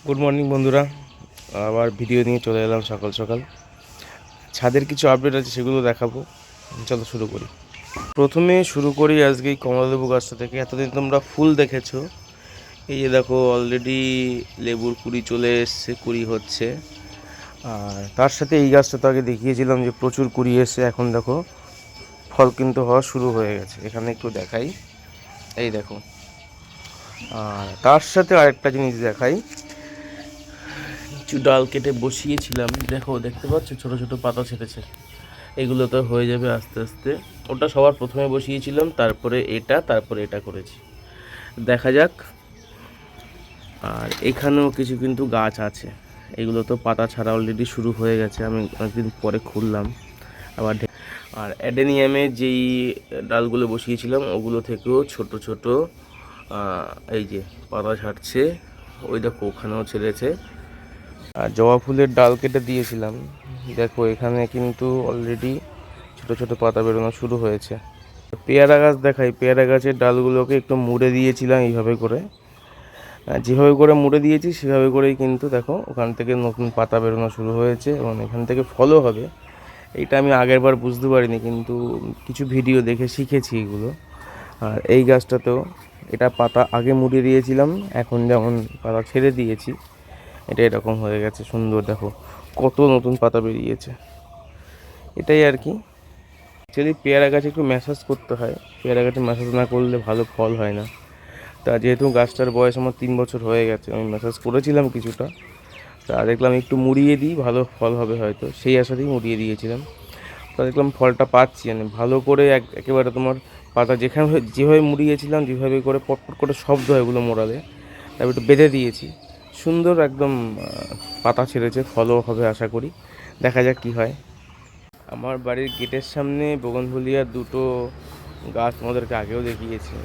Good morning বন্ধুরা, আবার video নিয়ে চলে এলাম সকাল সকাল। ছাদের কিছু আপডেট আছে, সেগুলো দেখাবো। চলো শুরু করি। প্রথমে শুরু করি আজকে এই কমলালেবু গাছটা থেকে। এতদিন তোমরা ফুল দেখেছো, এই যে দেখো অলরেডি লেবুর কুড়ি চলে এসছে, কুড়ি হচ্ছে। আর তার সাথে এই গাছটা তো আগে দেখিয়েছিলাম যে প্রচুর কুড়ি এসছে, এখন দেখো ফল কিন্তু হওয়া শুরু হয়ে গেছে। এখানে একটু দেখাই, এই দেখো। আর তার সাথে আরেকটা জিনিস দেখাই, কিছু ডাল কেটে বসিয়েছিলাম, দেখো দেখতে পাচ্ছ ছোট ছোট পাতা ছেড়েছে। এগুলো তো হয়ে যাবে আস্তে আস্তে। ওটা সবার প্রথমে বসিয়েছিলাম, তারপরে এটা করেছি, দেখা যাক। আর এখানেও কিছু কিন্তু গাছ আছে, এগুলো তো পাতা ছাড়া অলরেডি শুরু হয়ে গেছে, আমি অনেকদিন পরে খুললাম আবার। আর অ্যাডেনিয়ামে যেই ডালগুলো বসিয়েছিলাম ওগুলো থেকেও ছোট ছোট এই যে পাতা ছাড়ছে, ওই দেখো ওখানেও ছেড়েছে। আর জবা ফুলের ডাল কেটে দিয়েছিলাম, দেখো এখানে কিন্তু অলরেডি ছোট ছোট পাতা বেরোনো শুরু হয়েছে। পেয়ারা গাছ দেখাই, পেয়ারা গাছের ডালগুলোকে একটু মুড়ে দিয়েছিলাম এইভাবে করে। যেভাবে করে মুড়ে দিয়েছি সেভাবে করেই কিন্তু দেখো ওখান থেকে নতুন পাতা বেরোনো শুরু হয়েছে এবং এখান থেকে ফলও হবে। এইটা আমি আগের বার বুঝতে পারিনি, কিন্তু কিছু ভিডিও দেখে শিখেছি এগুলো। আর এই গাছটাতেও এটা পাতা আগে মুড়িয়ে দিয়েছিলাম, এখন যেমন পাতা ছেড়ে দিয়েছি, এটা এরকম হয়ে গেছে সুন্দর। দেখো কত নতুন পাতা বেরিয়েছে, এটাই আর কি। অ্যাকচুয়ালি পেয়ারা গাছে একটু ম্যাসাজ করতে হয়, পেয়ারা গাছে ম্যাসাজ না করলে ভালো ফল হয় না। তা যেহেতু গাছটার বয়স আমার 3 বছর হয়ে গেছে, আমি ম্যাসাজ করেছিলাম কিছুটা, তা দেখলাম একটু মুড়িয়ে দিই ভালো ফল হবে হয়তো, সেই আশাতেই মুড়িয়ে দিয়েছিলাম। তা দেখলাম ফলটা পাচ্ছি, মানে ভালো করে একেবারে তোমার পাতা যেখানে যেভাবে মুড়িয়েছিলাম, যেভাবে করে পটপট করে শব্দ হয় ওগুলো মোড়ালে, তারপর একটু বেঁধে দিয়েছি, সুন্দর একদম পাতা ছেড়েছে, ফলও হবে আশা করি। দেখা যাক কী হয়। আমার বাড়ির গেটের সামনে বোগনভেলিয়ার দুটো গাছ তোমাদেরকে আগেও দেখিয়েছি।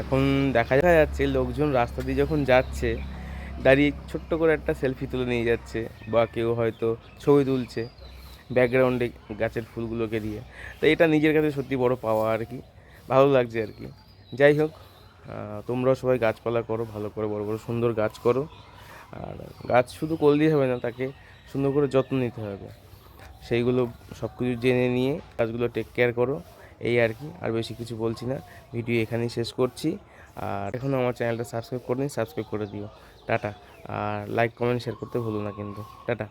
এখন দেখা যাচ্ছে লোকজন রাস্তা দিয়ে যখন যাচ্ছে, দাঁড়িয়ে ছোট্ট করে একটা সেলফি তুলে নিয়ে যাচ্ছে, বা কেউ হয়তো ছবি তুলছে ব্যাকগ্রাউন্ডে গাছের ফুলগুলোকে দিয়ে। তো এটা নিজের কাছে সত্যি বড় পাওয়া আর কি, ভালো লাগছে আর কি। যাই হোক, তোমরাও সবাই গাছপালা করো, ভালো করে বড় বড় সুন্দর গাছ করো। আর গাছ শুধু করলেই হবে না, তাকে সুন্দর করে যত্ন নিতে হবে। সেইগুলো সব কিছু জেনে নিয়ে গাছগুলো টেক কেয়ার করো, এই আর কি। আর বেশি কিছু বলছি না, ভিডিও এখানেই শেষ করছি। আর এখনও আমার চ্যানেলটা সাবস্ক্রাইব করে নিই, সাবস্ক্রাইব করে দিও। টাটা। আর লাইক কমেন্ট শেয়ার করতে ভুলো না কিন্তু। টাটা।